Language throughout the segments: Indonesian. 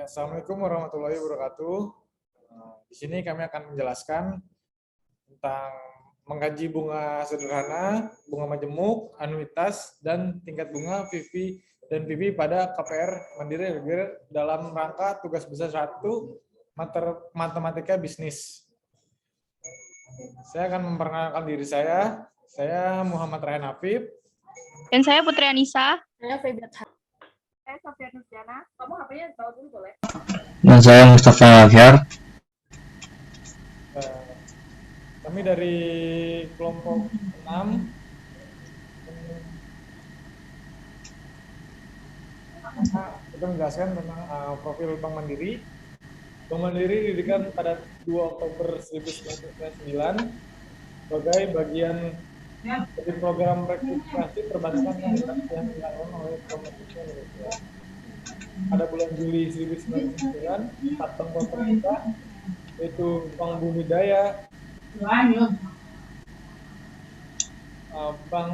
Ya, Assalamualaikum warahmatullahi wabarakatuh. Di sini kami akan menjelaskan tentang mengkaji bunga sederhana, bunga majemuk, anuitas, dan tingkat bunga VV dan PP pada KPR Mandiri Reguler dalam rangka tugas besar 1 matematika bisnis. Saya akan memperkenalkan diri saya. Saya Muhammad Ryan Afif. Dan saya Putri Anissa. Saya Febriat. Saya Sofia Nurjana. Kamu HP-nya tahu dulu boleh? Dan saya Mustafa Ahyar. Kami dari kelompok 6. Kita menjelaskan tentang profil Bank Mandiri. Bank Mandiri didirikan pada 2 Oktober 1999 sebagai bagian dari program rekrutasi perbankan yang dilakukan oleh Pemerintah Indonesia. Pada bulan Juli 1999, 4 bank pemerintah, yaitu Bank Bumidaya, Bank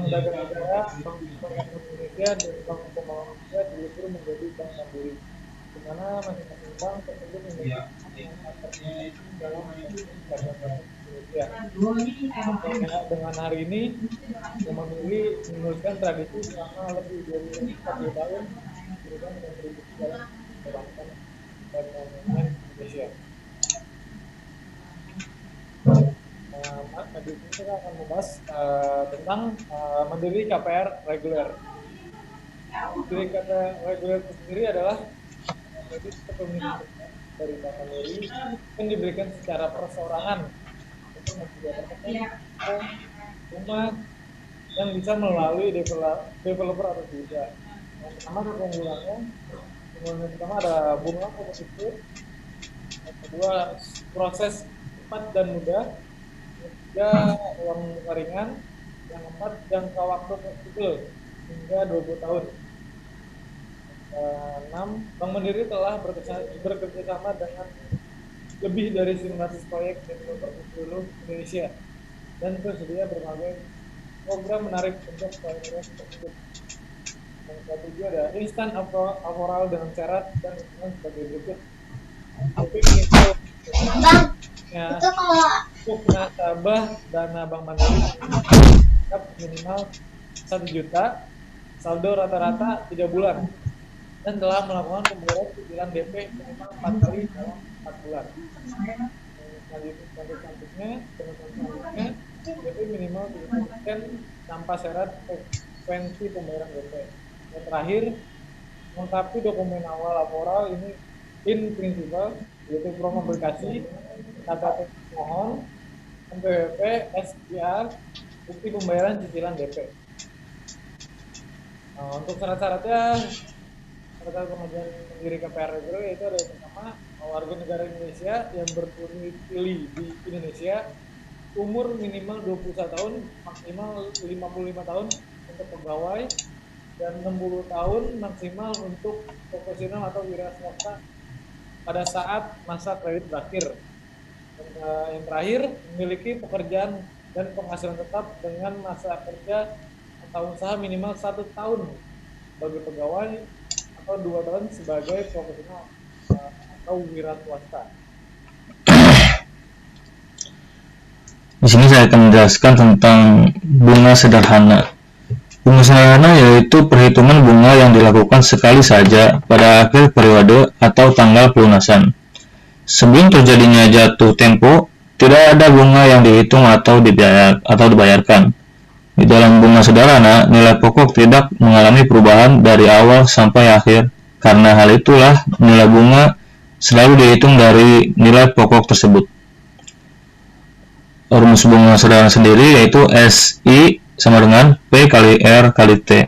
Dagang Negara, Bank Pembangunan Indonesia, dan Bank Pembangunan Indonesia diluncurkan menjadi Bank Mandiri, di mana masing-masing bank tersebut memiliki dalam Indonesia. Dengan hari ini, Bank Mandiri meneruskan tradisi selama lebih dari 40 tahun memberikan kontribusi dalam perbankan dan pembangunan Indonesia. Di sini kita akan membahas tentang Mandiri KPR Reguler. Mandiri KPR Reguler itu sendiri adalah kepemilikan dari Bank Mandiri yang diberikan secara perseorangan untuk menyediakan rumah yang bisa melalui developer atau tidak. Yang pertama keunggulannya pertama ada bunga kompetitif, yang kedua proses cepat dan mudah, yang ketiga uang ringan, yang keempat jangka waktu fleksibel hingga 20 tahun. 6. Bank Mandiri telah bekerjasama dengan lebih dari 900 proyek developer di seluruh Indonesia dan tersedia berbagai program menarik untuk proyek tersebut. Yang ketujuh ada instan avoral dengan syarat dan sebagai berikut. Tapi untuk nasabah dana Bank Mandiri minimal 1 juta, saldo rata-rata 3 bulan, dan telah melakukan pembayaran cicilan DP minimal 4 kali dalam 4 bulan. Selanjutnya DP minimal 30% tanpa syarat frekuensi pembayaran DP. Yang terakhir, melengkapi dokumen awal laporal ini in principle, yaitu form aplikasi, KTP mohon, NPWP, SPR, bukti pembayaran cicilan DP. Untuk syarat-syaratnya, syarat pengajuan Mandiri KPR Reguler yaitu ada yang pertama, warga negara Indonesia yang berdomisili di Indonesia, umur minimal 21 tahun, maksimal 55 tahun untuk pegawai, dan 60 tahun maksimal untuk profesional atau wira swasta pada saat masa kredit berakhir. Yang terakhir, memiliki pekerjaan dan penghasilan tetap dengan masa kerja atau usaha minimal 1 tahun bagi pegawai atau 2 tahun sebagai profesional atau wira swasta. Di sini saya akan menjelaskan tentang bunga sederhana. Bunga sederhana yaitu perhitungan bunga yang dilakukan sekali saja pada akhir periode atau tanggal pelunasan. Sebelum terjadinya jatuh tempo, tidak ada bunga yang dihitung atau dibayarkan. Di dalam bunga sederhana, nilai pokok tidak mengalami perubahan dari awal sampai akhir. Karena hal itulah, nilai bunga selalu dihitung dari nilai pokok tersebut. Rumus bunga sederhana sendiri yaitu SI sama dengan P kali R kali T.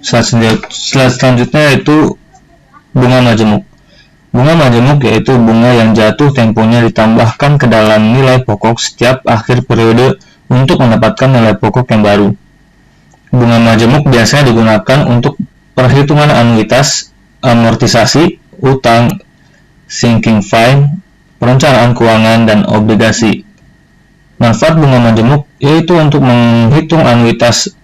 Selanjutnya yaitu bunga majemuk. Bunga majemuk yaitu bunga yang jatuh temponya ditambahkan ke dalam nilai pokok setiap akhir periode untuk mendapatkan nilai pokok yang baru. Bunga majemuk biasanya digunakan untuk perhitungan anuitas, amortisasi, utang, sinking fund, perencanaan keuangan, dan obligasi. Manfaat bunga majemuk yaitu untuk menghitung anuitas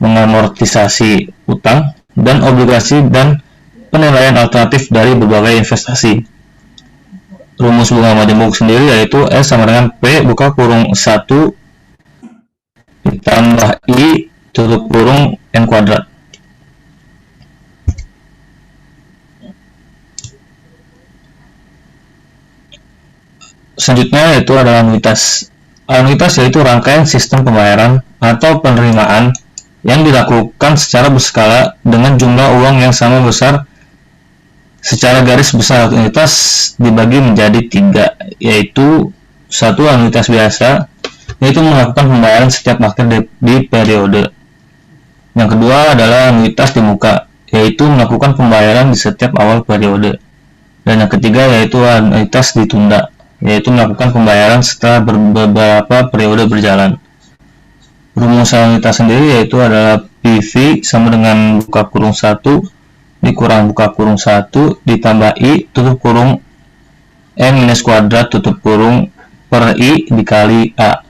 mengamortisasi utang dan obligasi dan penilaian alternatif dari berbagai investasi. Rumus bunga majemuk sendiri yaitu S sama dengan P buka kurung 1 ditambah I tutup kurung N kuadrat. Selanjutnya yaitu adalah anuitas. Anuitas yaitu rangkaian sistem pembayaran atau penerimaan yang dilakukan secara berskala dengan jumlah uang yang sama besar. Secara garis besar anuitas dibagi menjadi 3, yaitu satu anuitas biasa, yaitu melakukan pembayaran setiap akhir di periode. Yang kedua adalah anuitas di muka, yaitu melakukan pembayaran di setiap awal periode. Dan yang ketiga yaitu anuitas ditunda, yaitu melakukan pembayaran setelah beberapa periode berjalan. Rumus anuitas sendiri yaitu adalah PV sama dengan buka kurung 1 dikurang buka kurung 1 ditambah I tutup kurung M minus kuadrat tutup kurung per I dikali A.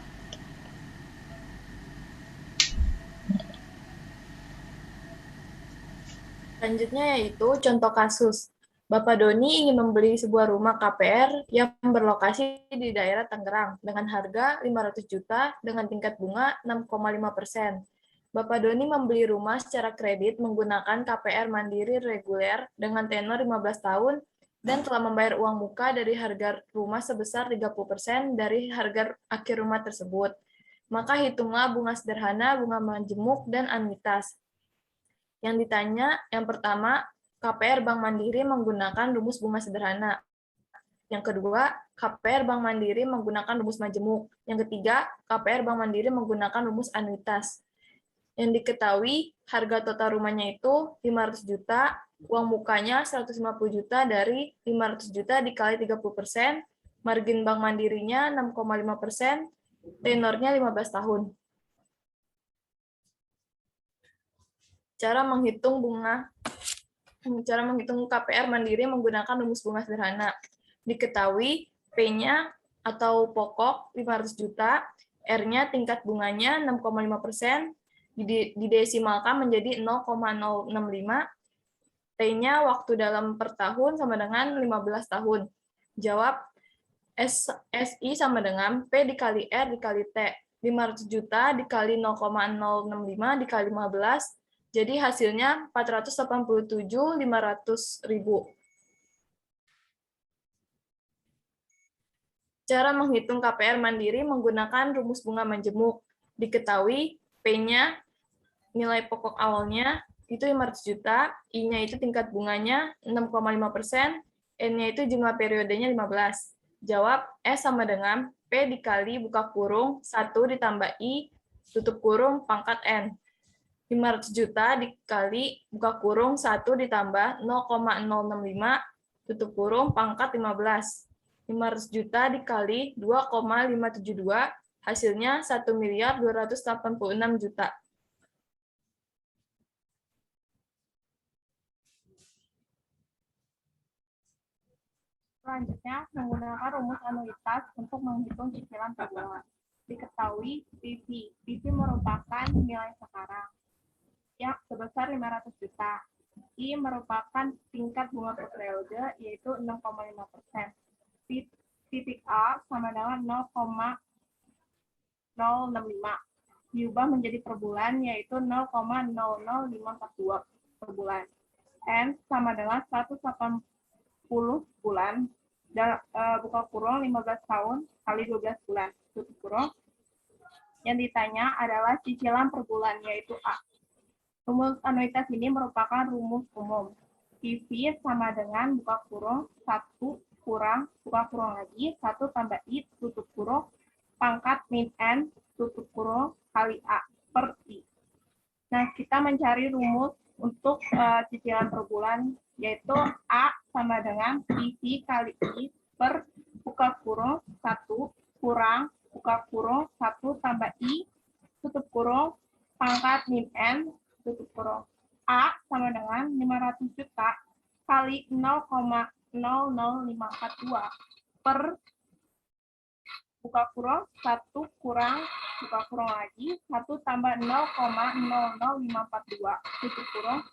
Selanjutnya yaitu contoh kasus. Bapak Doni ingin membeli sebuah rumah KPR yang berlokasi di daerah Tangerang dengan harga 500 juta dengan tingkat bunga 6,5%. Bapak Doni membeli rumah secara kredit menggunakan KPR mandiri reguler dengan tenor 15 tahun dan telah membayar uang muka dari harga rumah sebesar 30% dari harga akhir rumah tersebut. Maka hitunglah bunga sederhana, bunga majemuk, dan anuitas. Yang ditanya, yang pertama, KPR Bank Mandiri menggunakan rumus bunga sederhana. Yang kedua, KPR Bank Mandiri menggunakan rumus majemuk. Yang ketiga, KPR Bank Mandiri menggunakan rumus anuitas. Yang diketahui, harga total rumahnya itu 500 juta, uang mukanya 150 juta dari 500 juta dikali 30%, margin Bank Mandirinya 6,5%, tenornya 15 tahun. Cara menghitung KPR Mandiri menggunakan rumus bunga sederhana. Diketahui P-nya atau pokok 500 juta, R-nya tingkat bunganya 6,5%, didesimalkan menjadi 0,065, T-nya waktu dalam per tahun sama dengan 15 tahun. Jawab SI sama dengan P dikali R dikali T. 500 juta dikali 0,065 dikali 15, jadi hasilnya 487.500.000. Cara menghitung KPR Mandiri menggunakan rumus bunga majemuk. Diketahui P-nya nilai pokok awalnya itu 500 juta, I-nya itu tingkat bunganya 6,5%, N-nya itu jumlah periodenya 15. Jawab S sama dengan P dikali buka kurung 1 ditambah I tutup kurung pangkat N. 500 juta dikali buka kurung 1 ditambah 0,065 tutup kurung pangkat 15. 500 juta dikali 2,572, hasilnya 1.286 juta. Selanjutnya, menggunakan rumus anuitas untuk menghitung cicilan per bulan. Diketahui PV merupakan nilai sekarang yang sebesar 500 juta. I merupakan tingkat bunga per periode, yaitu 6,5%. Titik A sama dengan 0,065. Diubah menjadi per bulan, yaitu 0,00542 per bulan. N sama dengan 180 bulan, dan buka kurung 15 tahun kali 12 bulan, tutup kurung. Yang ditanya adalah cicilan per bulan, yaitu A. Rumus anuitas ini merupakan rumus umum. PV sama dengan buka kurung 1 kurang buka kurung lagi 1 tambah I tutup kurung pangkat min N tutup kurung kali A per I. Nah, kita mencari rumus untuk cicilan per bulan, yaitu A sama dengan PV kali I per buka kurung 1 kurang buka kurung 1 tambah I tutup kurung pangkat min N tutup kurung. A sama dengan 500 juta kali 0,00542 per buka kurung 1 kurang buka kurung lagi 1 tambah 0,00542 tutup kurung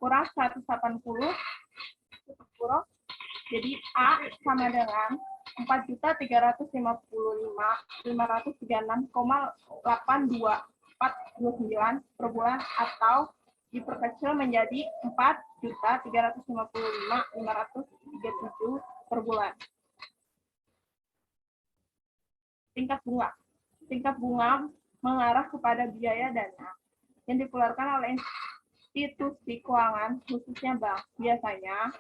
kurang 180 tutup kurung. Jadi A sama dengan 4.356,536,82429 per bulan atau diperkecil menjadi 4.355.537 per bulan. Tingkat bunga. Tingkat bunga mengarah kepada biaya dana yang dikeluarkan oleh institusi keuangan, khususnya bank. Biasanya,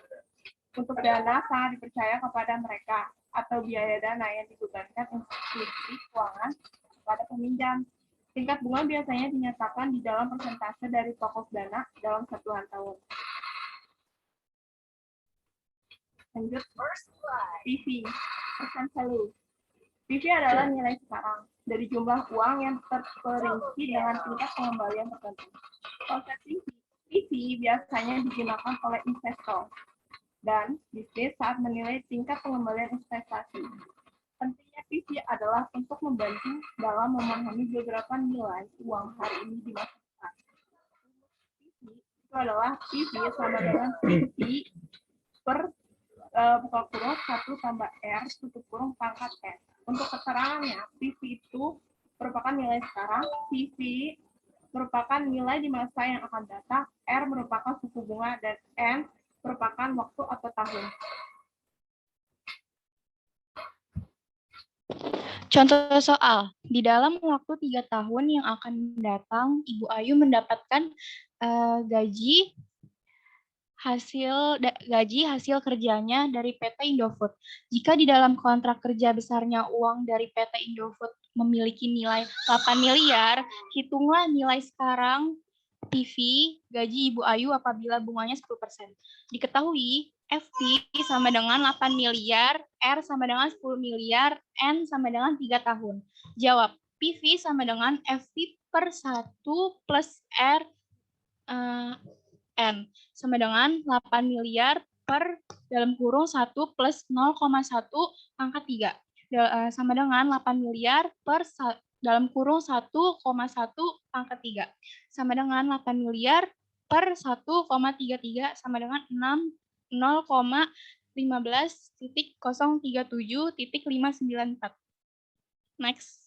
untuk dana sangat dipercaya kepada mereka atau biaya dana yang dibebankan institusi keuangan kepada peminjam. Tingkat bunga biasanya dinyatakan di dalam persentase dari pokok dana dalam satuan tahun. Lanjut, PV, percent value. PV adalah nilai sekarang dari jumlah uang yang terperinci dengan tingkat pengembalian tertentu. Konsep PV biasanya digunakan oleh investor dan bisnis saat menilai tingkat pengembalian investasi. Pentingnya PV adalah untuk membantu dalam memahami beberapa nilai uang hari ini di masa depan. PV itu adalah PV sama dengan PV per buka kurung 1 tambah R tutup kurung pangkat N. Untuk keterangannya, PV itu merupakan nilai sekarang, PV merupakan nilai di masa yang akan datang, R merupakan suku bunga, dan N merupakan waktu atau tahun. Contoh soal, di dalam waktu 3 tahun yang akan datang, Ibu Ayu mendapatkan gaji hasil kerjanya dari PT Indofood. Jika di dalam kontrak kerja besarnya uang dari PT Indofood memiliki nilai 8 miliar, hitunglah nilai sekarang PV gaji Ibu Ayu apabila bunganya 10%. Diketahui FP sama dengan 8 miliar, R sama dengan 10 miliar, N sama dengan 3 tahun. Jawab, PV sama dengan FP per 1 plus R N sama dengan 8 miliar per dalam kurung 1 plus 0,1 pangkat 3 sama dengan 8 miliar per dalam kurung 1,1 pangkat 3 sama dengan 8 miliar per 1,33 sama dengan 0,15.037.594. Next.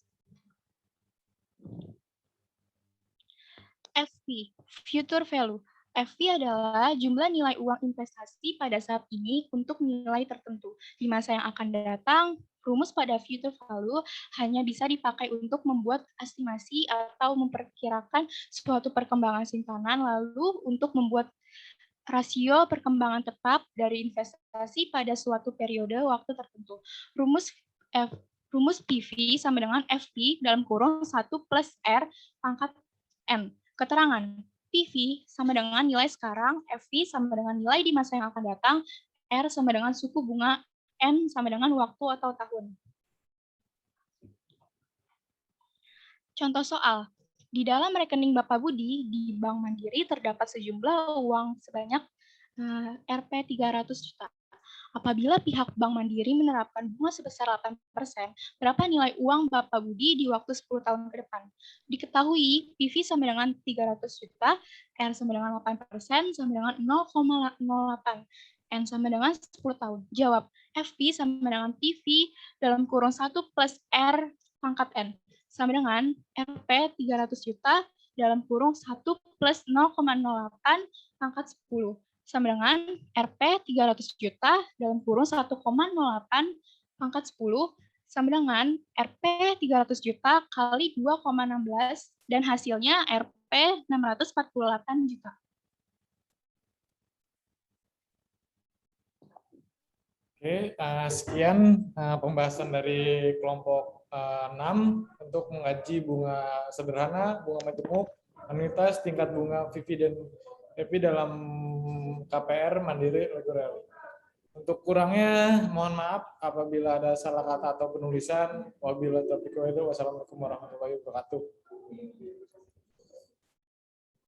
FP, future value. FP adalah jumlah nilai uang investasi pada saat ini untuk nilai tertentu. Di masa yang akan datang, rumus pada future value hanya bisa dipakai untuk membuat estimasi atau memperkirakan suatu perkembangan simpanan, lalu untuk membuat rasio perkembangan tetap dari investasi pada suatu periode waktu tertentu. Rumus PV sama dengan FP dalam kurung 1 plus R pangkat N. Keterangan, PV sama dengan nilai sekarang, FV sama dengan nilai di masa yang akan datang, R sama dengan suku bunga, N sama dengan waktu atau tahun. Contoh soal, di dalam rekening Bapak Budi di Bank Mandiri terdapat sejumlah uang sebanyak Rp 300 juta. Apabila pihak Bank Mandiri menerapkan bunga sebesar 8%, berapa nilai uang Bapak Budi di waktu 10 tahun ke depan? Diketahui PV sama dengan 300 juta, R sama dengan 8%, sama dengan 0,08, N sama dengan 10 tahun. Jawab, FP sama dengan PV dalam kurung 1 plus R pangkat N, sama dengan Rp 300 juta dalam kurung 1 plus 0,08 pangkat 10. Sama dengan Rp 300 juta dalam kurung 1,08 pangkat 10 sama dengan Rp 300 juta kali 2,16 dan hasilnya Rp 648 juta. Oke, sekian pembahasan dari kelompok 6 untuk mengkaji bunga sederhana, bunga majemuk, anuitas, tingkat bunga VV dan EP dalam KPR Mandiri Lego Rally. Untuk kurangnya, mohon maaf apabila ada salah kata atau penulisan. Wabillahi taufiq wal hidayah. Wassalamualaikum warahmatullahi wabarakatuh.